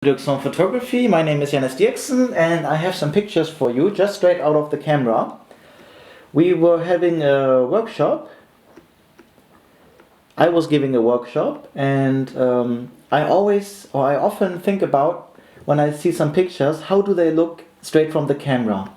On photography. My name is Jannes Dirksen and I have some pictures for you just straight out of the camera. We were having a workshop. I was giving a workshop and I often think about when I see some pictures, how do they look straight from the camera?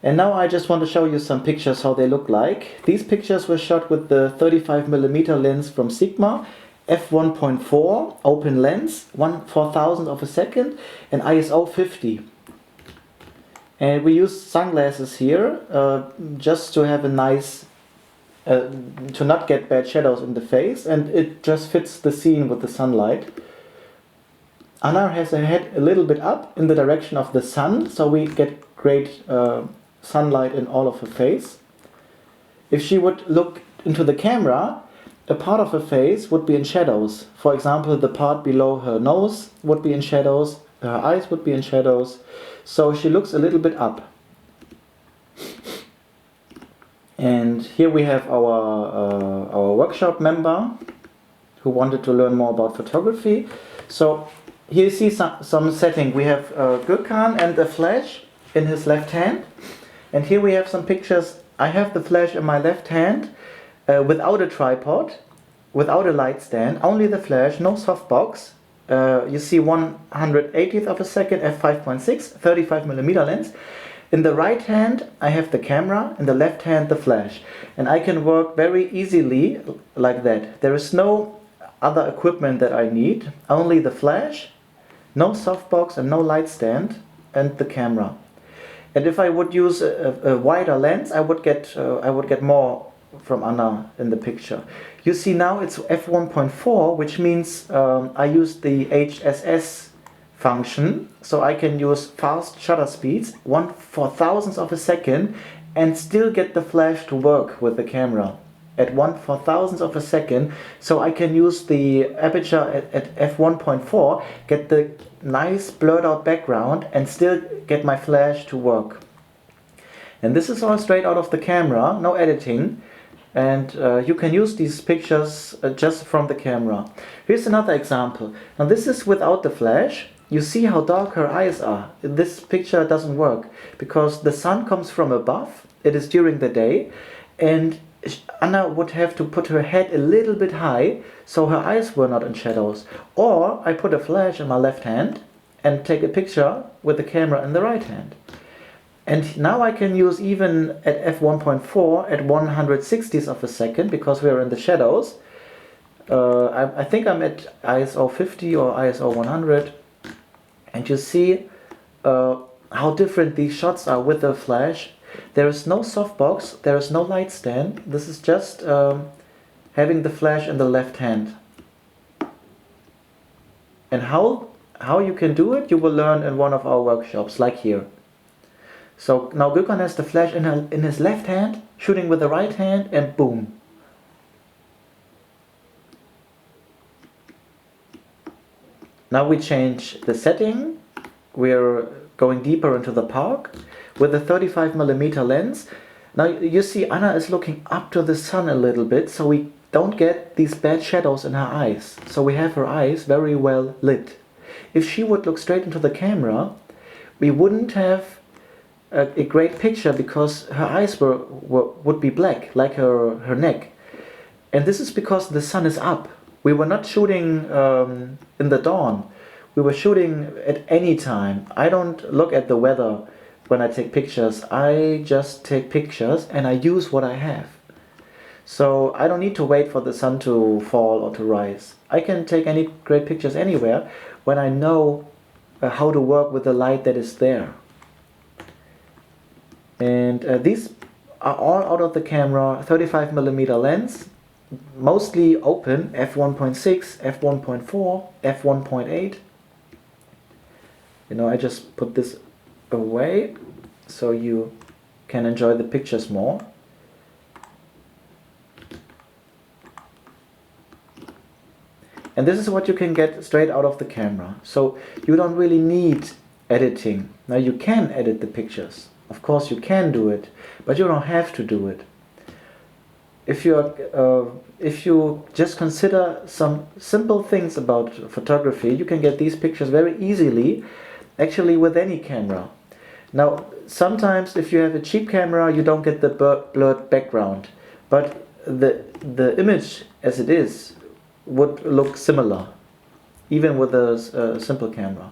And now I just want to show you some pictures how they look like. These pictures were shot with the 35mm lens from Sigma, f1.4 open lens, 1/4000 of a second, and ISO 50. And we use sunglasses here just to have a nice, to not get bad shadows in the face, and it just fits the scene with the sunlight. Anna has her head a little bit up in the direction of the sun, so we get great sunlight in all of her face. If she would look into the camera, a part of her face would be in shadows. For example, the part below her nose would be in shadows, her eyes would be in shadows, so she looks a little bit up. And here we have our workshop member who wanted to learn more about photography. So here you see some setting. We have Gürkan and the flash in his left hand. And here we have some pictures. I have the flash in my left hand without a tripod, without a light stand, only the flash, no softbox. You see 1/180th of a second, f5.6, 35mm lens. In the right hand I have the camera, in the left hand the flash. And I can work very easily like that. There is no other equipment that I need, only the flash, no softbox and no light stand, and the camera. And if I would use a wider lens, I would get more from Anna in the picture. You see now it's f1.4, which means I use the HSS function, so I can use fast shutter speeds, 1/4000th of a second, and still get the flash to work with the camera at 1/4000th of a second. So I can use the aperture at f1.4, get the nice blurred out background, and still get my flash to work. And this is all straight out of the camera, no editing. And you can use these pictures just from the camera. Here's another example. Now this is without the flash. You see how dark her eyes are. This picture doesn't work because the sun comes from above. It is during the day, and Anna would have to put her head a little bit high so her eyes were not in shadows. Or I put a flash in my left hand and take a picture with the camera in the right hand. And now I can use even at f1.4 at 1/160th of a second because we are in the shadows. I think I'm at ISO 50 or ISO 100. And you see how different these shots are with the flash. There is no softbox, there is no light stand. This is just having the flash in the left hand. And how you can do it, you will learn in one of our workshops, like here. So now Gürkan has the flash in his left hand, shooting with the right hand, and boom. Now we change the setting. We're going deeper into the park with a 35mm lens. Now you see Anna is looking up to the sun a little bit, so we don't get these bad shadows in her eyes. So we have her eyes very well lit. If she would look straight into the camera, we wouldn't have a great picture because her eyes would be black, like her neck. And this is because the sun is up. We were not shooting in the dawn. We were shooting at any time. I don't look at the weather when I take pictures. I just take pictures and I use what I have. So I don't need to wait for the sun to fall or to rise. I can take any great pictures anywhere when I know how to work with the light that is there. And these are all out of the camera, 35mm lens, mostly open, f1.6, f1.4, f1.8. You know, I just put this away so you can enjoy the pictures more. And this is what you can get straight out of the camera. So you don't really need editing. Now you can edit the pictures. Of course you can do it, but you don't have to do it. if you just consider some simple things about photography, you can get these pictures very easily, actually with any camera. Now, sometimes if you have a cheap camera, you don't get the blurred background, but the image as it is would look similar, even with a simple camera.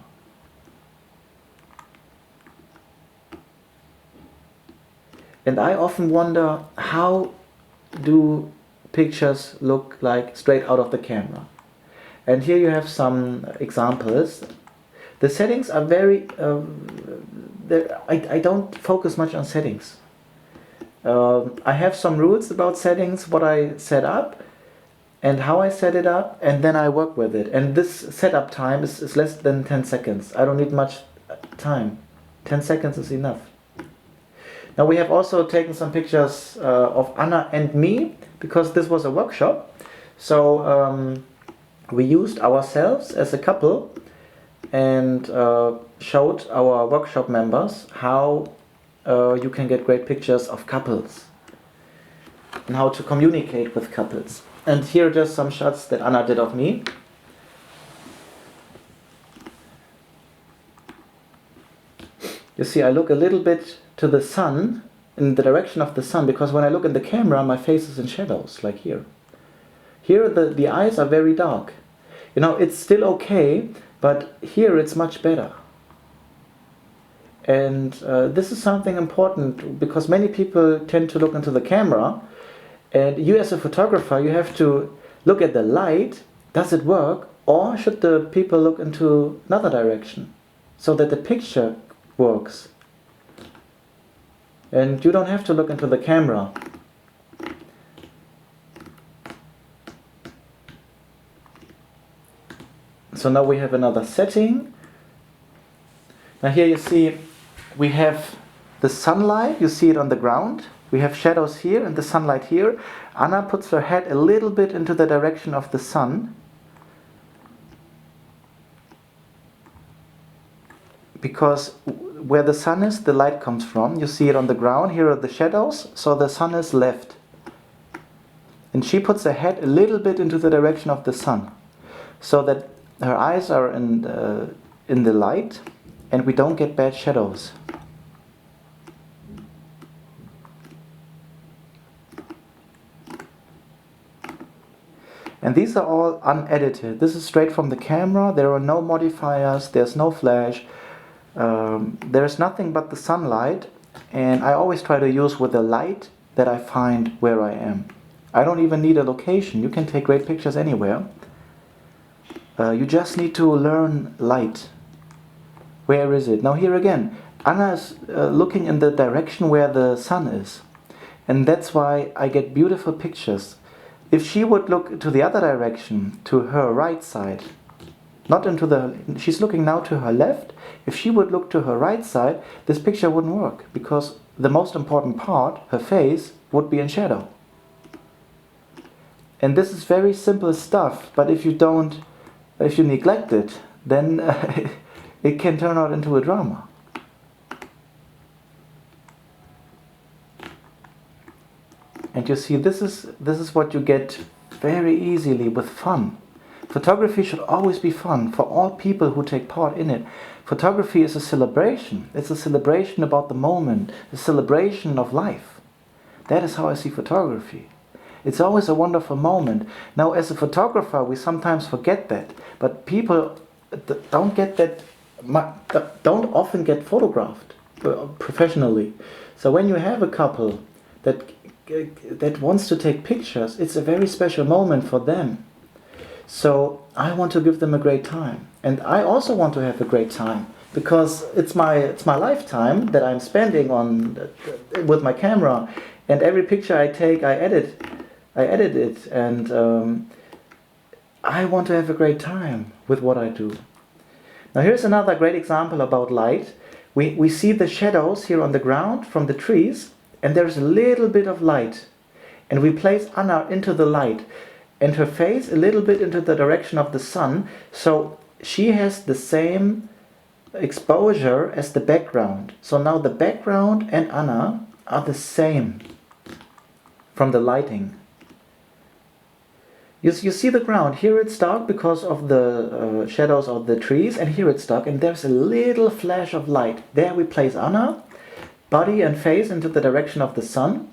And I often wonder, how do pictures look like straight out of the camera? And here you have some examples. The settings are very... I don't focus much on settings. I have some rules about settings, what I set up, and how I set it up, and then I work with it. And this setup time is less than 10 seconds. I don't need much time. 10 seconds is enough. Now we have also taken some pictures of Anna and me, because this was a workshop. So we used ourselves as a couple and showed our workshop members how you can get great pictures of couples and how to communicate with couples. And here are just some shots that Anna did of me. You see, I look a little bit to the sun, in the direction of the sun, because when I look in the camera, my face is in shadows, like here. Here the eyes are very dark. You know, it's still okay, but here it's much better. And this is something important, because many people tend to look into the camera, and you as a photographer, you have to look at the light. Does it work? Or should the people look into another direction so that the picture works? And you don't have to look into the camera. So now we have another setting. Now here you see we have the sunlight, you see it on the ground. We have shadows here and the sunlight here. Anna puts her head a little bit into the direction of the sun, because where the sun is, the light comes from. You see it on the ground. Here are the shadows, so the sun is left. And she puts her head a little bit into the direction of the sun, so that her eyes are in the light, and we don't get bad shadows. And these are all unedited. This is straight from the camera. There are no modifiers. There's no flash. There's nothing but the sunlight, and I always try to use with the light that I find where I am. I don't even need a location. You can take great pictures anywhere. You just need to learn light. Where is it? Now here again, Anna is looking in the direction where the sun is, and that's why I get beautiful pictures. If she would look to the other direction, to her right side, not into the... she's looking now to her left. If she would look to her right side, this picture wouldn't work, because the most important part, her face, would be in shadow. And this is very simple stuff, but if you neglect it, then it can turn out into a drama. And you see, this is what you get very easily with fun. Photography should always be fun for all people who take part in it. Photography is a celebration. It's a celebration about the moment, a celebration of life. That is how I see photography. It's always a wonderful moment. Now, as a photographer, we sometimes forget that, but people don't often get photographed professionally. So when you have a couple that wants to take pictures, it's a very special moment for them. So I want to give them a great time, and I also want to have a great time, because it's my lifetime that I'm spending with my camera, and every picture I take, I edit it, and I want to have a great time with what I do. Now here's another great example about light. We see the shadows here on the ground from the trees, and there's a little bit of light, and we place Anna into the light, and her face a little bit into the direction of the sun, so she has the same exposure as the background. So now the background and Anna are the same from the lighting. You see the ground. Here it's dark because of the shadows of the trees, and here it's dark, and there's a little flash of light. There we place Anna, body and face into the direction of the sun.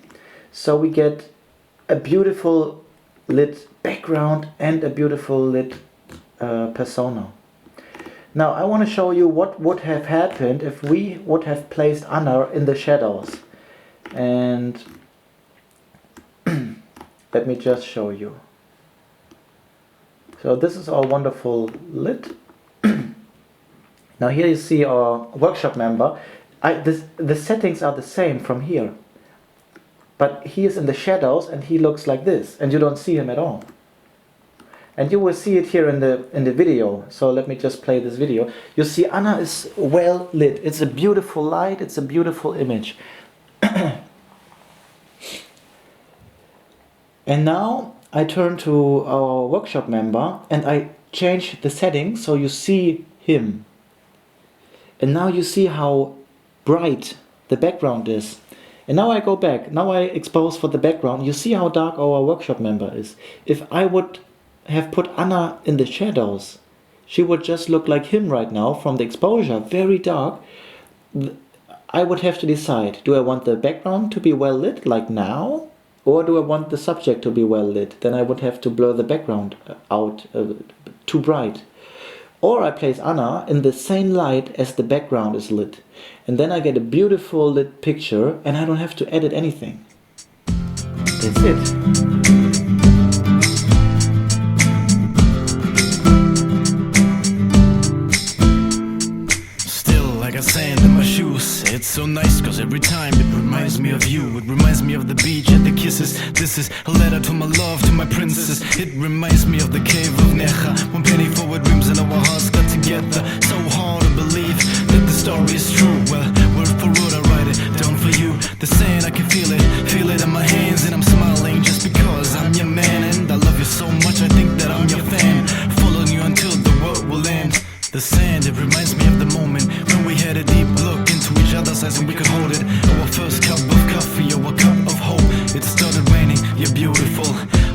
So we get a beautiful lit background and a beautiful lit persona. Now I want to show you what would have happened if we would have placed Anna in the shadows. And let me just show you. So this is our wonderful lit. Now here you see our workshop member. The settings are the same from here. But he is in the shadows and he looks like this, and you don't see him at all. And you will see it here in the video. So let me just play this video. You see Anna is well lit. It's a beautiful light, it's a beautiful image. And now I turn to our workshop member and I change the settings so you see him. And now you see how bright the background is. And now I go back, now I expose for the background. You see how dark our workshop member is. If I would have put Anna in the shadows, she would just look like him right now from the exposure, very dark. I would have to decide, do I want the background to be well lit like now? Or do I want the subject to be well lit? Then I would have to blur the background out, too bright. Or I place Anna in the same light as the background is lit. And then I get a beautiful lit picture and I don't have to edit anything. That's it. Like a sand in my shoes. It's so nice cause every time it reminds me of you. It reminds me of the beach and the kisses. This is a letter to my love, to my princess. It reminds me of the cave of Necha, when penny forward dreams and our hearts got together. So hard to believe that the story is true. Well, word for word I write it down for you. The sand, I can feel it in my hands. And I'm smiling just because I'm your man. And I love you so much, I think that I'm your fan. Following you until the world will end. The sand, it reminds me of the moment when we had a deep look into each other's eyes and we could hold it. Our first cup of coffee, our cup of hope. It started raining, you're beautiful.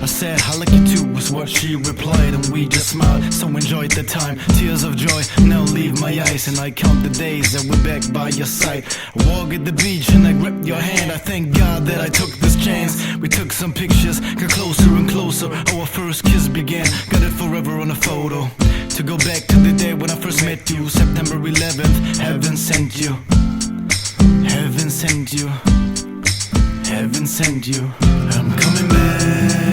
I said, I like you too, was what she replied. And we just smiled, so enjoyed the time. Tears of joy now leave my eyes. And I count the days that we're back by your side. I walk at the beach and I grip your hand. I thank God that I took this chance. We took some pictures, got closer and closer. Our first kiss began, got it forever on a photo. To go back to the day when I first met you, September 11th, heaven sent you. Heaven sent you. Heaven sent you. I'm coming back.